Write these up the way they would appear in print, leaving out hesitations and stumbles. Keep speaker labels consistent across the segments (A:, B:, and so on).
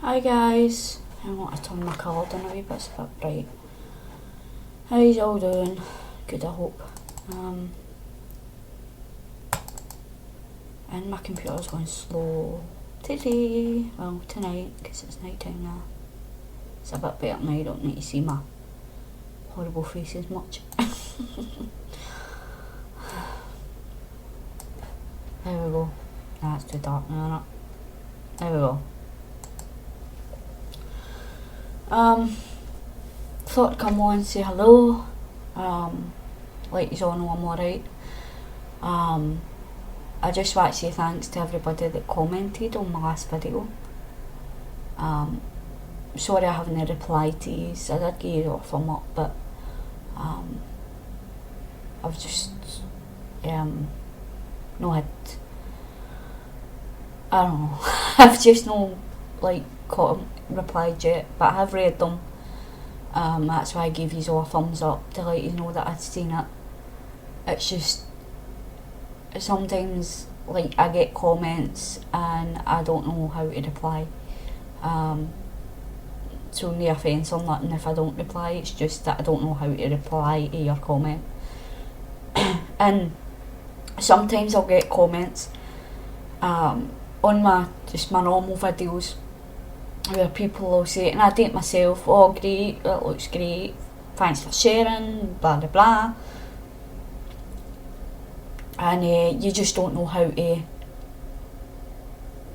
A: Hi guys, I want to turn my colour down a wee bit, it's a bit bright. How you all doing? Good, I hope. And my computer's going slow today, well tonight, because it's night time now. It's a bit better now, you don't need to see my horrible face as much. There we go. Nah, it's too dark now, isn't it? There we go. Thought I'd come on and say hello. Let you all know I'm alright. I just want to say thanks to everybody that commented on my last video. Sorry I haven't replied to you. I did give you a thumb up, but I've just no had, I don't know, I've just no caught them replied yet, but I have read them. That's why I gave you all a thumbs up to let you know that I'd seen it. It's just sometimes I get comments and I don't know how to reply. So no offence or nothing if I don't reply, it's just that I don't know how to reply to your comment. And sometimes I'll get comments on my normal videos where people will say, and I do it myself, oh great, that looks great, thanks for sharing, blah blah blah. And you just don't know how to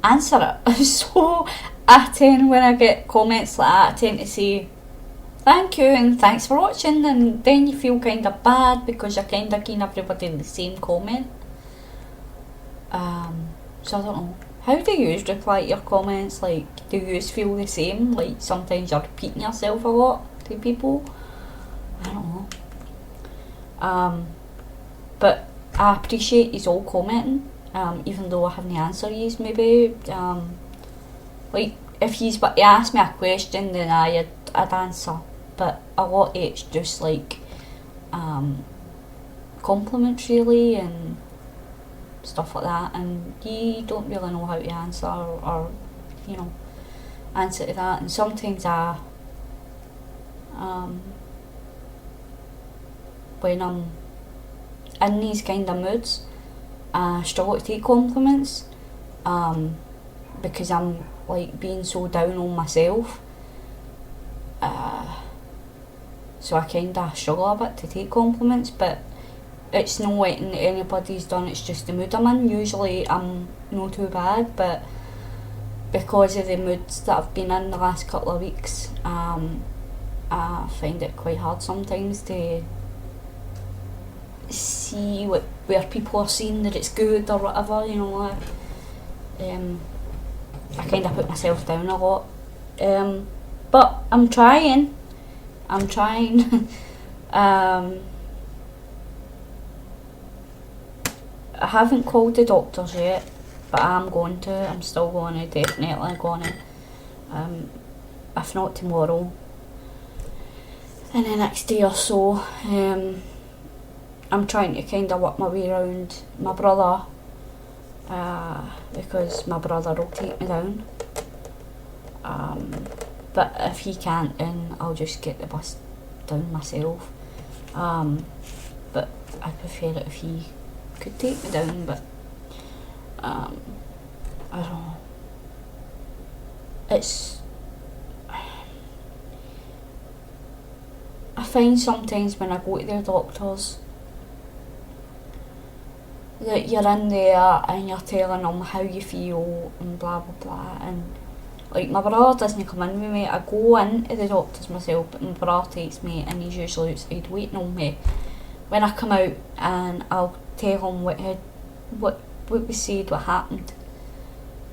A: answer it. So I tend, when I get comments like that, I tend to say thank you and thanks for watching, and then you feel kind of bad because you're kind of giving everybody the same comment. So I don't know. How do you reply to your comments? Do you feel the same? Sometimes you're repeating yourself a lot to people? I don't know. But I appreciate you all commenting, even though I haven't answered you maybe. If you asked me a question, then I'd answer. But a lot of it's just compliments really, and stuff like that, and you don't really know how to answer or answer to that. And sometimes when I'm in these kind of moods, I struggle to take compliments, because I'm being so down on myself, so I kind of struggle a bit to take compliments. But it's no anything anybody's done, it's just the mood I'm in. Usually I'm not too bad, but because of the moods that I've been in the last couple of weeks, I find it quite hard sometimes to see where people are saying that it's good or whatever, I kind of put myself down a lot, but I'm trying. I haven't called the doctors yet, but I'm going to. I'm still going to, definitely going to. If not tomorrow, in the next day or so. I'm trying to kind of work my way around my brother, because my brother will take me down. But if he can't, then I'll just get the bus down myself. But I prefer it if he could take me down, but I don't know. I find sometimes when I go to the doctors that you're in there and you're telling them how you feel and blah blah blah, and my brother doesn't come in with me. I go into the doctors myself, but my brother takes me and he's usually outside waiting on me. When I come out, and I'll tell him what we said, what happened,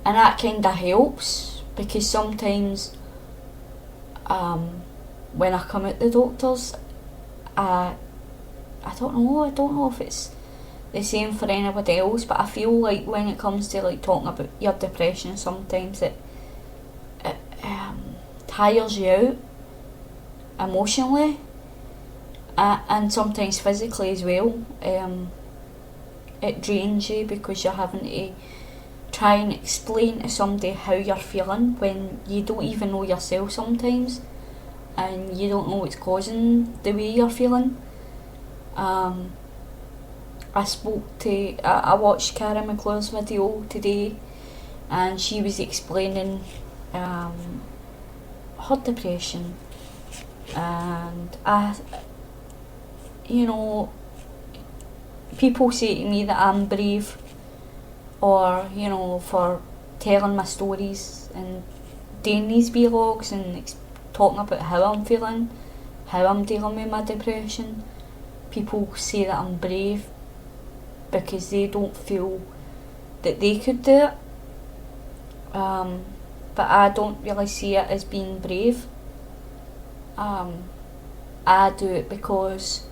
A: and that kind of helps, because sometimes when I come out the doctors, I don't know if it's the same for anybody else, but I feel when it comes to talking about your depression, sometimes it tires you out emotionally, and sometimes physically as well. It drains you because you're having to try and explain to somebody how you're feeling when you don't even know yourself sometimes, and you don't know what's causing the way you're feeling. I watched Cara McClure's video today, and she was explaining her depression, and people say to me that I'm brave, or for telling my stories and doing these vlogs and talking about how I'm feeling, how I'm dealing with my depression. People say that I'm brave because they don't feel that they could do it, but I don't really see it as being brave. I do it because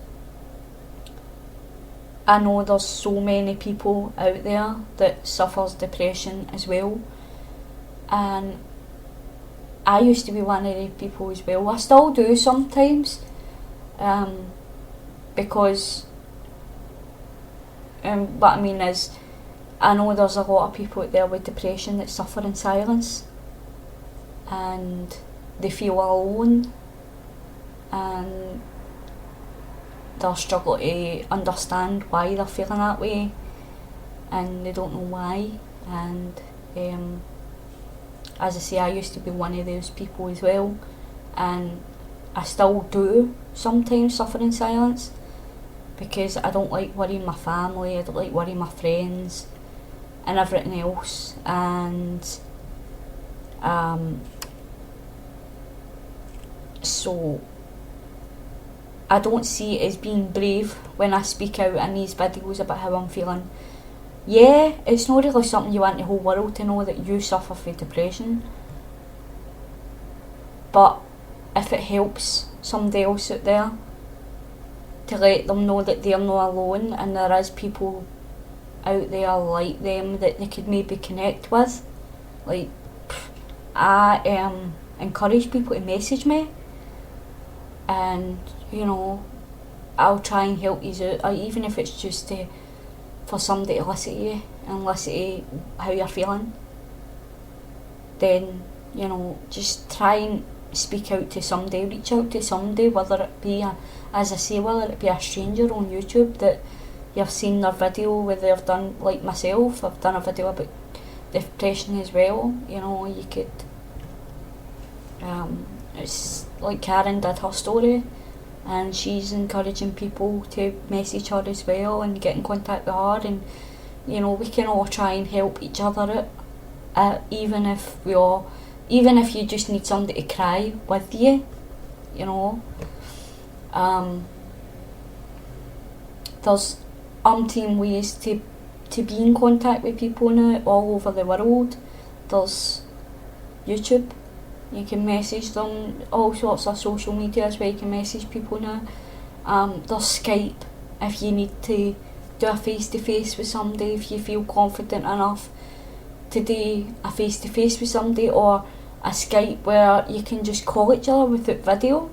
A: I know there's so many people out there that suffers depression as well, and I used to be one of the people as well. I still do sometimes, because what I mean is, I know there's a lot of people out there with depression that suffer in silence, and they feel alone, and they'll struggle to understand why they're feeling that way, and they don't know why. And as I say, I used to be one of those people as well, and I still do sometimes suffer in silence because I don't like worrying my family, I don't like worrying my friends and everything else. And so I don't see it as being brave when I speak out in these videos about how I'm feeling. Yeah, it's not really something you want the whole world to know that you suffer from depression, but if it helps somebody else out there to let them know that they're not alone and there is people out there like them that they could maybe connect with, like, I encourage people to message me, and I'll try and help you out, even if it's just for somebody to listen to you and listen to how you're feeling. Then just try and speak out to somebody, reach out to somebody, whether it be whether it be a stranger on YouTube that you've seen their video where they've done, like myself, I've done a video about depression as well. You could it's like Karen did her story, and she's encouraging people to message her as well and get in contact with her, and we can all try and help each other out, even if you just need somebody to cry with you. There's umpteen ways to be in contact with people now all over the world. There's YouTube, you can message them, all sorts of social medias where you can message people now. There's Skype if you need to do a face-to-face with somebody, if you feel confident enough to do a face-to-face with somebody, or a Skype where you can just call each other without video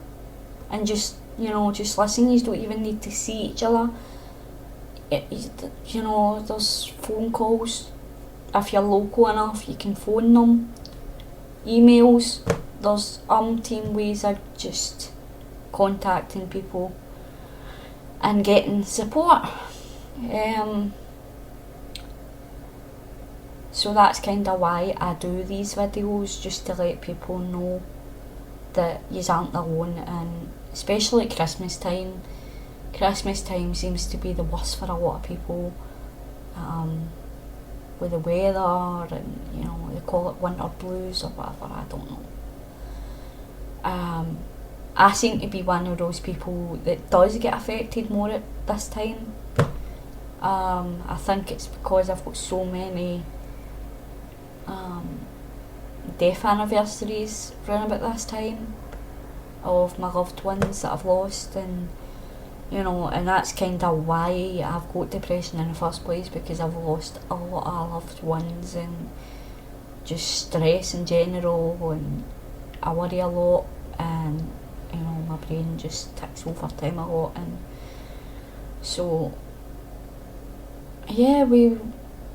A: and just listen. You don't even need to see each other. There's phone calls. If you're local enough, you can phone them. Emails. There's umpteen ways of just contacting people and getting support. So that's kind of why I do these videos, just to let people know that you aren't alone. And especially at Christmas time seems to be the worst for a lot of people, with the weather, and they call it winter blues or whatever, I don't know. I seem to be one of those people that does get affected more at this time. I think it's because I've got so many death anniversaries around about this time of my loved ones that I've lost, and and that's kind of why I've got depression in the first place, because I've lost a lot of loved ones, and just stress in general, and I worry a lot, and my brain just ticks overtime a lot. And so yeah,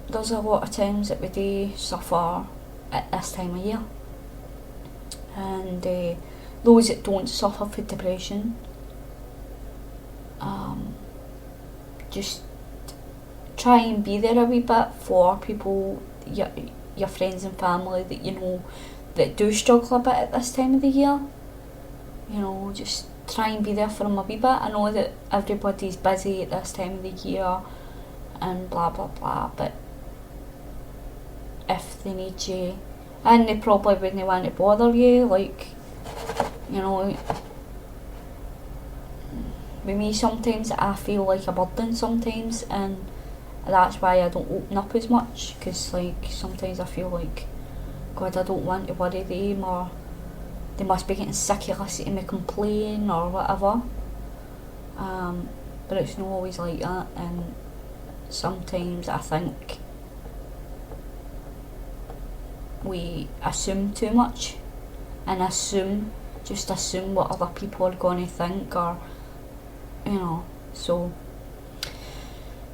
A: there's a lot of times that we do suffer at this time of year, and those that don't suffer from depression, just try and be there a wee bit for people, your friends and family that you know that do struggle a bit at this time of the year. You know, just try and be there for them a wee bit. I know that everybody's busy at this time of the year and blah blah blah, but if they need you, and they probably wouldn't want to bother you, like, you know, with me sometimes I feel like a burden sometimes, and that's why I don't open up as much, because like sometimes I feel like, God, I don't want to worry them, or they must be getting sick of listening to me complain or whatever. But it's not always like that, and sometimes I think we assume too much, and just assume what other people are going to think, or you know. So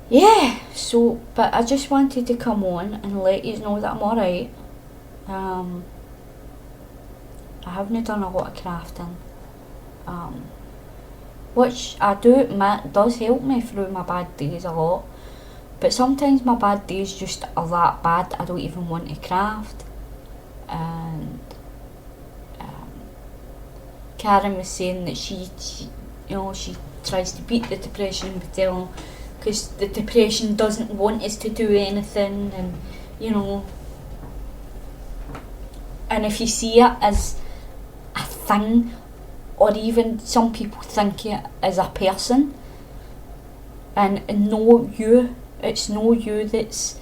A: yeah, but I just wanted to come on and let you know that I'm alright. I haven't done a lot of crafting, which I do admit does help me through my bad days a lot, but sometimes my bad days just are that bad I don't even want to craft. And Karen was saying that she tries to beat the depression with telling, because the depression doesn't want us to do anything, and you know, and if you see it as a thing, or even some people think it as a person, and no you, it's no you that's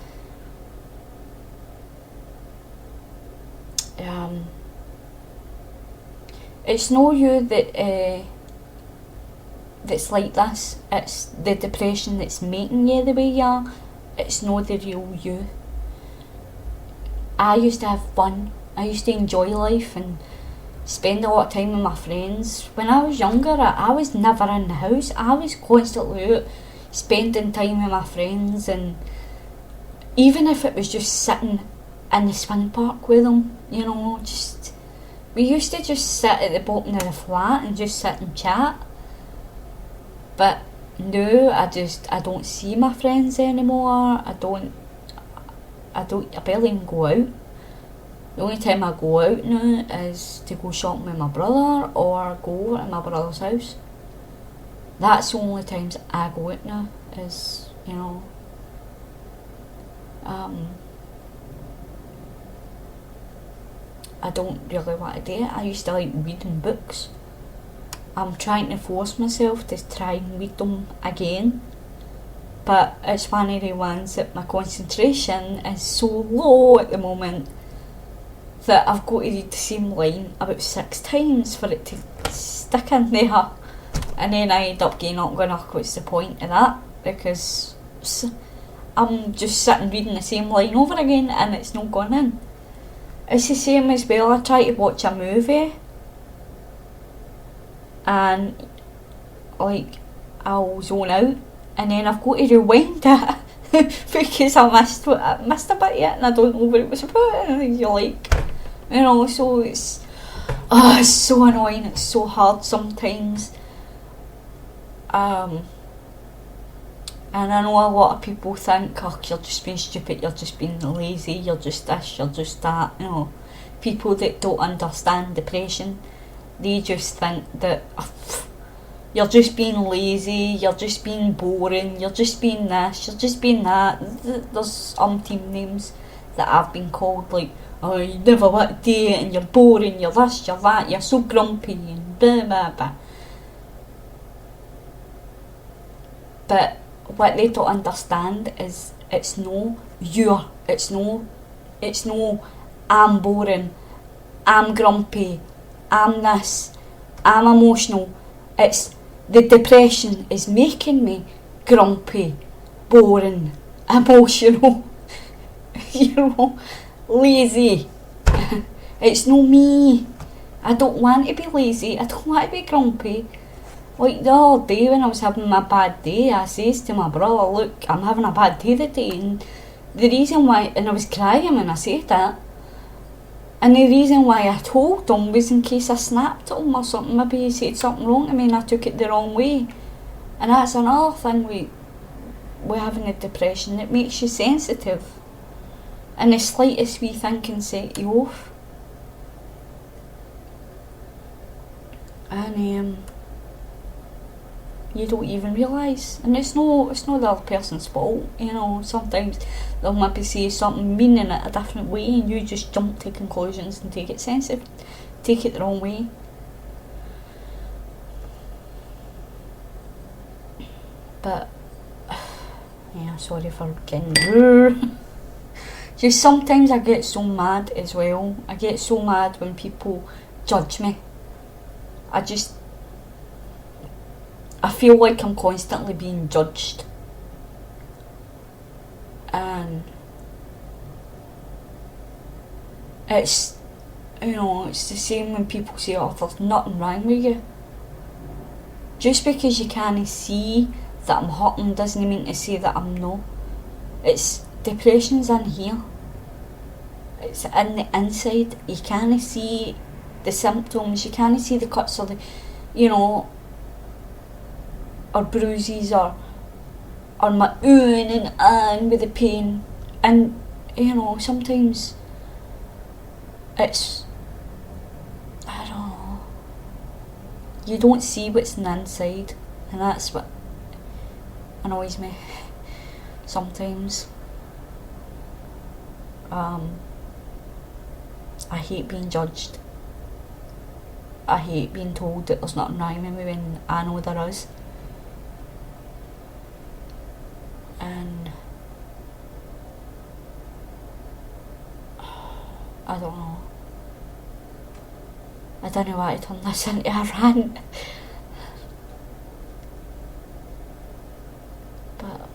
A: it's no you that's like this. It's the depression that's making you the way you are. It's not the real you. I used to have fun. I used to enjoy life and spend a lot of time with my friends. When I was younger, I was never in the house. I was constantly out spending time with my friends, and even if it was just sitting in the swing park with them, you know, we used to just sit at the bottom of the flat and just sit and chat. But now I don't see my friends anymore. I barely even go out. The only time I go out now is to go shopping with my brother or go over to my brother's house. That's the only times I go out now, is, you know, I don't really want to do it. I used to like reading books. I'm trying to force myself to try and read them again, but it's one of the ones that my concentration is so low at the moment that I've got to read the same line about 6 times for it to stick in there, and then I end up getting up going, oh, what's the point of that, because I'm just sitting reading the same line over again and it's not gone in. It's the same as well, I try to watch a movie and like I'll zone out, and then I've got to rewind it because I missed a bit yet and I don't know what it was about, and you're like, you know, so it's so annoying, it's so hard sometimes. And I know a lot of people think, oh, you're just being stupid, you're just being lazy, you're just this, you're just that, you know. People that don't understand depression, they just think that you're just being lazy, you're just being boring, you're just being this, you're just being that. There's umpteen names that I've been called, like, oh, you never want to do it, and you're boring, you're this, you're that, you're so grumpy, and blah blah blah. But what they don't understand is it's no I'm boring, I'm grumpy, I'm this, I'm emotional. It's the depression is making me grumpy, boring, emotional, you know, lazy. It's no me. I don't want to be lazy, I don't want to be grumpy. Like the other day when I was having my bad day, I says to my brother, look, I'm having a bad day today, and the reason why, and I was crying when I said that, and the reason why I told him was in case I snapped at him or something. Maybe he said something wrong to me and I took it the wrong way. And that's another thing with having a depression. It makes you sensitive. And the slightest wee thing can set you off. And you don't even realise. And it's no the other person's fault, you know. Sometimes they'll maybe say something meaning it a different way and you just jump to conclusions and take it the wrong way. But yeah, sorry for getting just sometimes I get so mad as well. I get so mad when people judge me. I feel like I'm constantly being judged. And it's, you know, it's the same when people say, oh, there's nothing wrong with you. Just because you can't see that I'm hurting doesn't mean to say that I'm not. It's, depression's in here. It's in the inside. You can't see the symptoms, you can't see the cuts or the, you know, or bruises or my and with the pain. And, you know, sometimes it's, I don't know, you don't see what's on the inside, and that's what annoys me sometimes. I hate being judged. I hate being told that there's nothing wrong with me when I know there is. And I don't know. I don't know why I turned this into a rant. But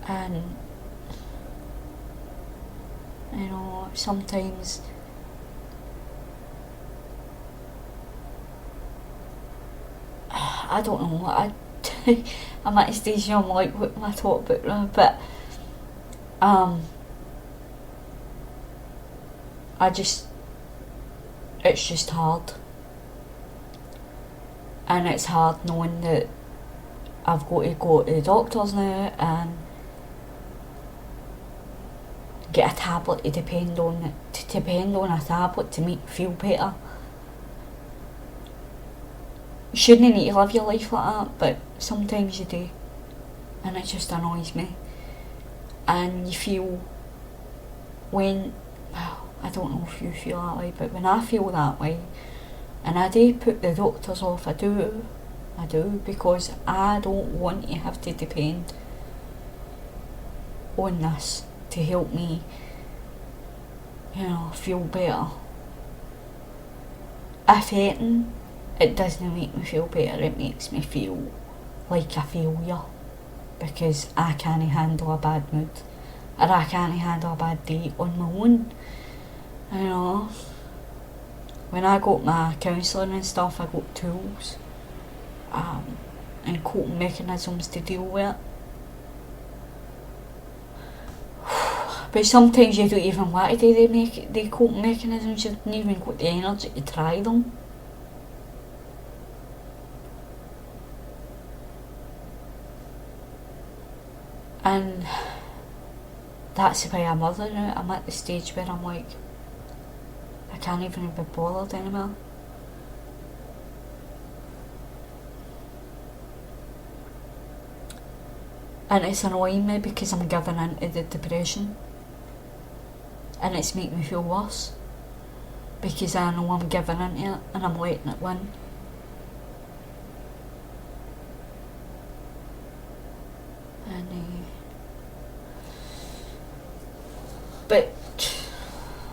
A: and you know, sometimes I don't know, I'm at a stage where I'm like, what am I talking about now? But it's just hard. And it's hard knowing that I've got to go to the doctors now and get a tablet to depend on a tablet to make me feel better. You shouldn't need to live your life like that, but sometimes you do, and it just annoys me. And you feel when, well, I don't know if you feel that way, but when I feel that way, and I do put the doctors off, I do, because I don't want to have to depend on this to help me, you know, feel better. If anything, it doesn't make me feel better, it makes me feel like a failure, because I can't handle a bad mood, or I can't handle a bad day on my own. You know, when I got my counselling and stuff, I got tools and coping mechanisms to deal with it. But sometimes you don't even want to do the coping mechanisms, you don't even got the energy to try them. And that's why I'm other now. I'm at the stage where I'm like, I can't even be bothered anymore. And it's annoying me because I'm giving into the depression. And it's making me feel worse. Because I know I'm giving into it and I'm letting it win. And but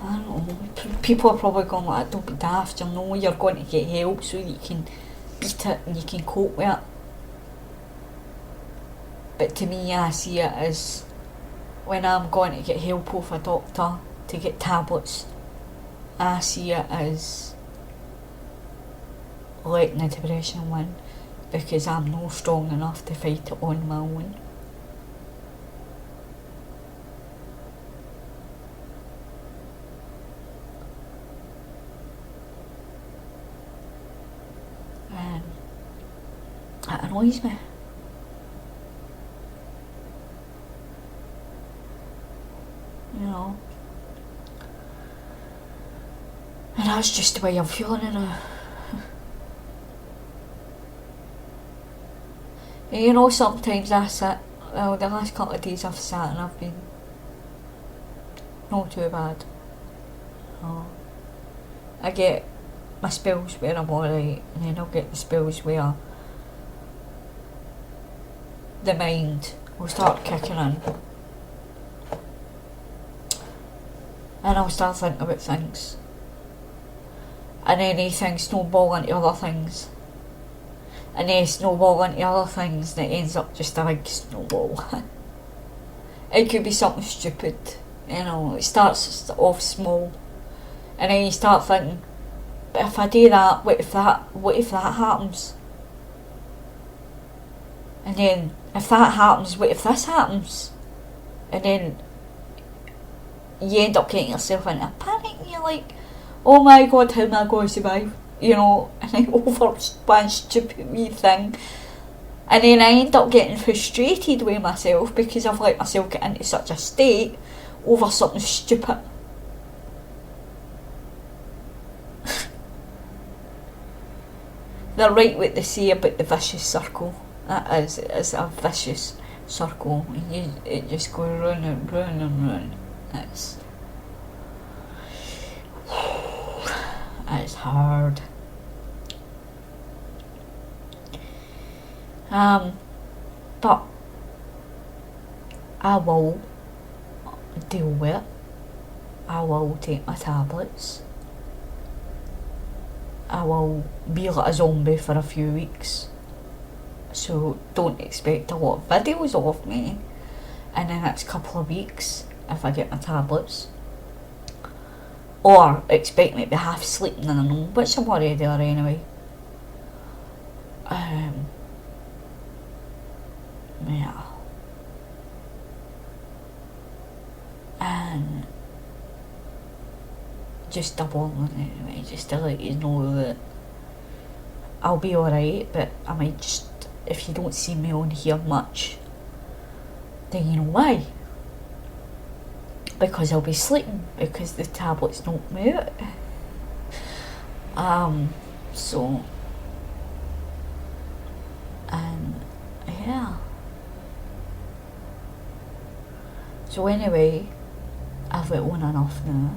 A: I don't know, people are probably going like, don't be daft, you know you're going to get help so that you can beat it and you can cope with it. But to me, I see it as when I'm going to get help off a doctor to get tablets, I see it as letting the depression win. because I'm not strong enough to fight it on my own. And it annoys me. You know. And that's just the way I'm feeling now. And you know, sometimes I sit, well, the last couple of days I've sat and I've been not too bad. I get my spells where I'm alright, and then I'll get the spells where the mind will start kicking in. And I'll start thinking about things. And then these things snowball into other things. And then snowball into other things, and it ends up just a big snowball. It could be something stupid, you know, it starts off small. And then you start thinking, but if I do that, what if that happens? And then, if that happens, what if this happens? And then, you end up getting yourself into a panic, and you're like, oh my god, how am I going to survive? You know, and I over one stupid wee thing. And then I end up getting frustrated with myself because I've let myself get into such a state over something stupid. They're right what they say about the vicious circle. That is, it's a vicious circle. It just goes round and round and round. It's hard. But I will deal with it. I will take my tablets. I will be like a zombie for a few weeks. So don't expect a lot of videos of me in the next couple of weeks if I get my tablets. Or expect me to be half sleeping in a know, which I'm already there anyway. Yeah. And just double anyway, just to let you know that I'll be alright, but I might just, if you don't see me on here much, then you know why. Because I'll be sleeping, because the tablets knock me out. So, and yeah. So anyway, I've got on enough now.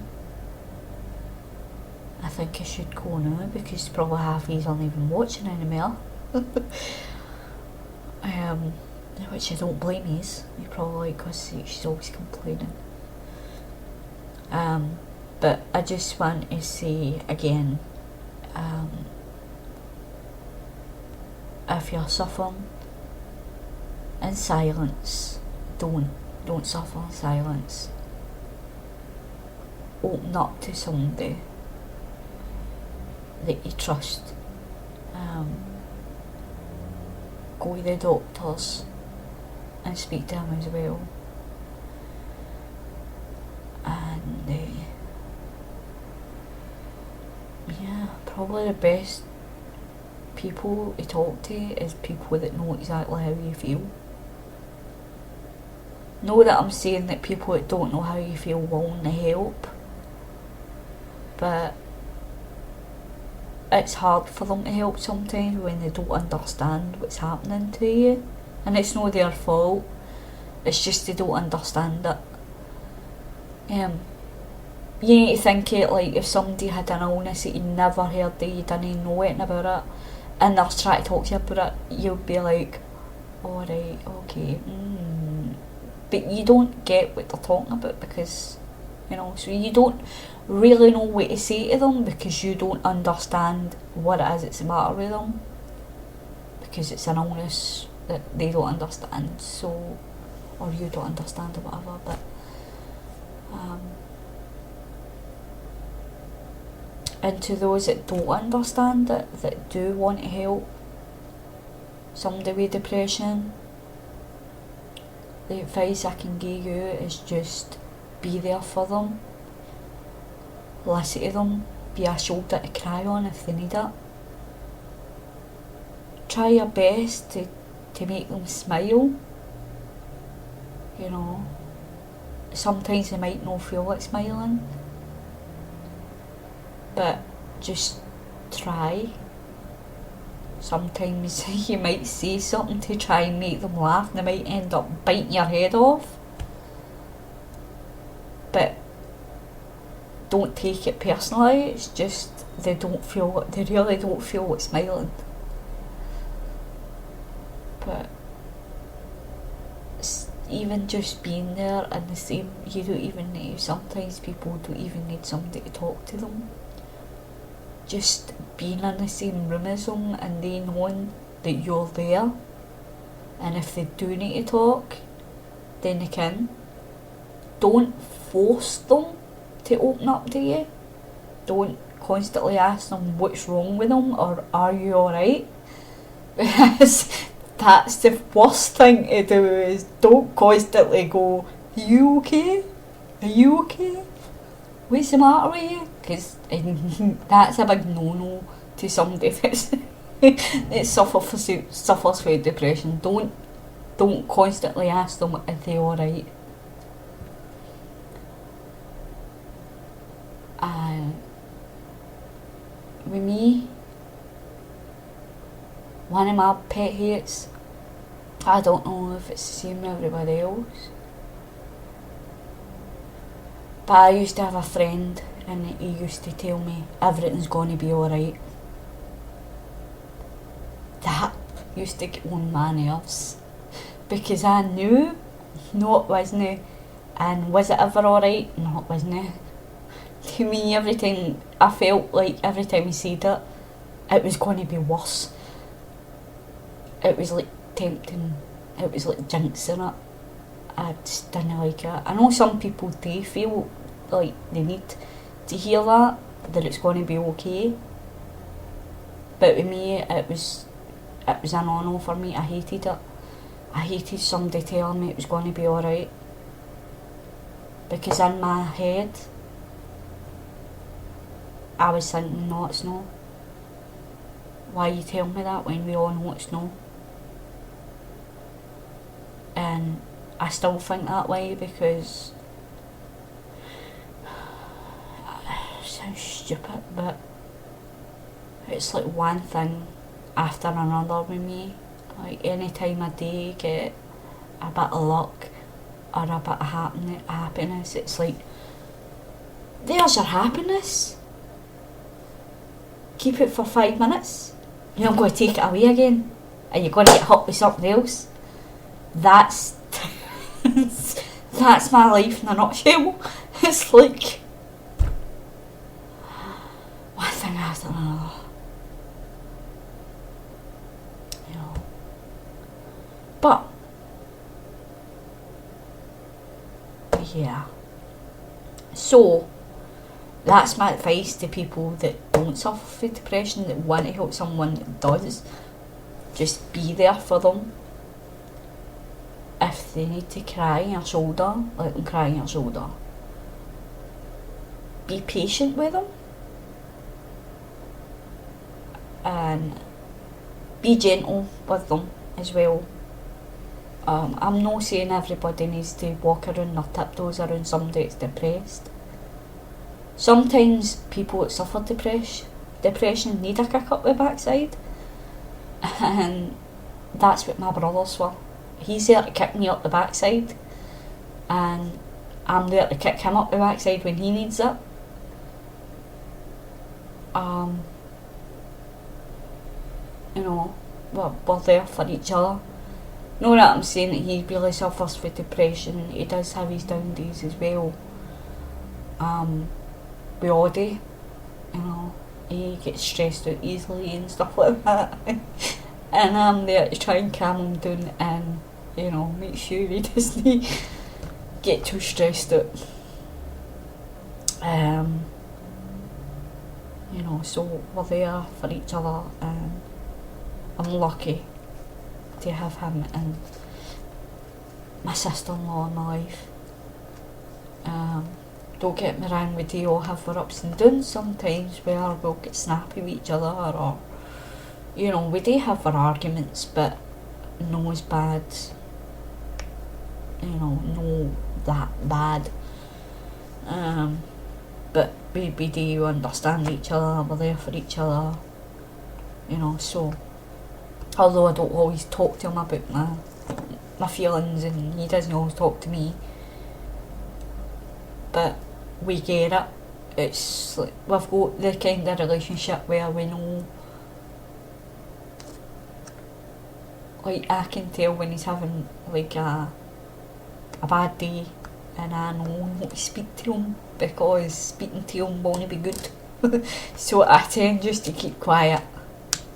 A: I think I should go now because probably half of you aren't even watching anymore. Which I don't blame you. You probably, because she's always complaining. But I just want to say again, if you're suffering in silence, don't suffer in silence. Open up to somebody that you trust. Go to the doctors and speak to them as well. And yeah, probably the best people to talk to is people that know exactly how you feel. Know that I'm saying that people that don't know how you feel will only help, but it's hard for them to help sometimes when they don't understand what's happening to you. And it's not their fault, it's just they don't understand it. You need to think it like if somebody had an illness that you never heard of, you didn't know anything about it, and they're trying to talk to you about it, you'll be like, alright, okay, but you don't get what they're talking about because, you know, so you don't really know what to say to them because you don't understand what it is that's the matter with them, because it's an illness that they don't understand, so, or you don't understand or whatever. But and to those that don't understand it, that do want to help, somebody with depression, the advice I can give you is just be there for them, listen to them, be a shoulder to cry on if they need it. Try your best to make them smile. You know, sometimes they might not feel like smiling, but just try. Sometimes you might say something to try and make them laugh and they might end up biting your head off. But don't take it personally, it's just they really don't feel like smiling. But even just being there and the same, you don't even need, sometimes people don't even need somebody to talk to them. Just being in the same room as them and they knowing that you're there, and if they do need to talk, then they can. Don't force them to open up to you. Don't constantly ask them what's wrong with them or are you alright, because that's the worst thing to do, is don't constantly go, are you okay? Are you okay? What's the matter with you? Because that's a big no-no to somebody that suffers with depression. Don't constantly ask them if they're alright. With me, one of my pet hates, I don't know if it's the same with everybody else, but I used to have a friend and he used to tell me everything's going to be alright. That used to get on my nerves, because I knew no it wasn't, and was it ever alright? No it wasn't. To me, I felt like every time he said it, it was going to be worse. It was like tempting, it was like jinxing it. I just didn't like it. I know some people do feel like they need to hear that it's going to be okay. But with me, it was a no-no for me. I hated it. I hated somebody telling me it was going to be alright. Because in my head, I was thinking, no, it's not. Why you tell me that when we all know it's not? And I still think that way, because it sounds stupid, but it's like one thing after another with me. Like any time I do get a bit of luck or a bit of happiness, it's like, there's your happiness. Keep it for 5 minutes. You're not going to take it away again. Are you going to get hot with something else? That's that's my life in a nutshell. It's like one thing after another. You know. But yeah. So that's my advice to people that don't suffer from depression, that want to help someone that does. Just be there for them. If they need to cry on your shoulder, let them cry on your shoulder. Be patient with them. And be gentle with them as well. I'm not saying everybody needs to walk around their tiptoes around somebody that's depressed. Sometimes people that suffer depression need a kick up the backside, and that's what my brother's were. He's there to kick me up the backside, and I'm there to kick him up the backside when he needs it. You know, we're there for each other. Not that I'm saying that he really suffers with depression, he does have his down days as well. We all do, you know, he gets stressed out easily and stuff like that. And I'm there to try and calm him down and, you know, make sure he doesn't get too stressed out. You know, so we're there for each other, and I'm lucky to have him and my sister-in-law in my life. Don't get me wrong, we do all have our ups and downs sometimes where we'll get snappy with each other, or you know, we do have our arguments, but no as bad, you know, no that bad. But we do understand each other, we're there for each other, you know. So although I don't always talk to him about my feelings, and he doesn't always talk to me, but we get it. It's like we've got the kind of relationship where we know, like I can tell when he's having like a bad day, and I know not to speak to him because speaking to him won't be good. So I tend just to keep quiet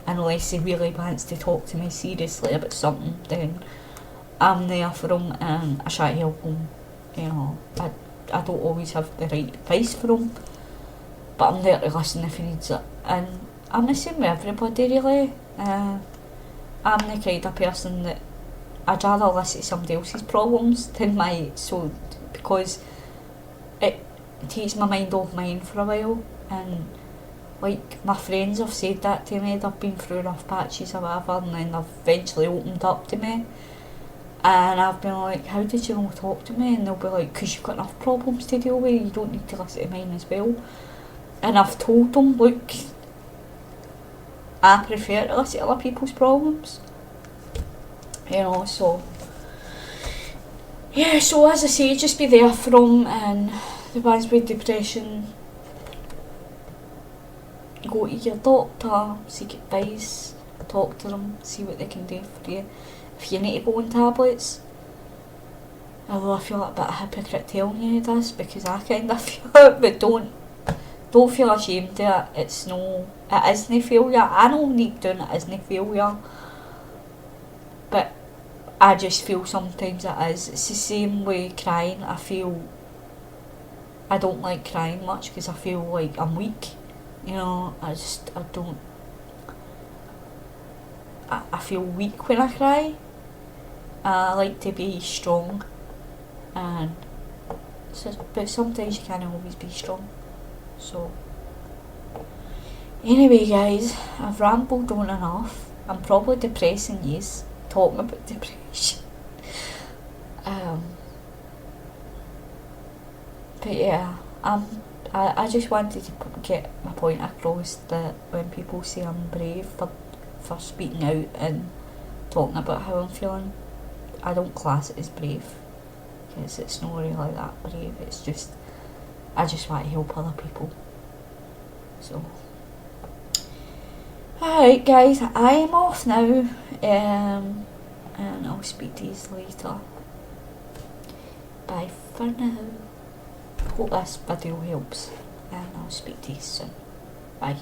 A: unless he really wants to talk to me seriously about something. Then I'm there for him and I try to help him. You know, I don't always have the right advice for him, but I'm there to listen if he needs it. And I'm the same with everybody really. I'm the kind of person that I'd rather listen to somebody else's problems than my, so because it takes my mind off mine for a while. And like my friends have said that to me, they've been through rough patches or whatever, and then they've eventually opened up to me, and I've been like, how did you not talk to me? And they'll be like, because you've got enough problems to deal with, you don't need to listen to mine as well. And I've told them, look, I prefer to listen to other people's problems, you know. So yeah, so as I say, just be there for them. And the ones with depression, go to your doctor, seek advice, talk to them, see what they can do for you. If you need to go on tablets, although I feel a bit of a hypocrite telling you this because I kind of feel it, but don't feel ashamed of it. It's no, it isn't failure. I know deep down it isn't failure, but I just feel sometimes it is. It's the same way crying. I don't like crying much because I feel like I'm weak. You know, I feel weak when I cry. I like to be strong, and but sometimes you can't always be strong. So anyway guys, I've rambled on enough. I'm probably depressing yous, talking about depression. But yeah, I just wanted to get my point across that when people say I'm brave for speaking out and talking about how I'm feeling, I don't class it as brave, because it's not really that brave. It's just, I just want to help other people. So alright guys, I am off now, and I'll speak to you later. Bye for now. Hope this video helps, and I'll speak to you soon. Bye.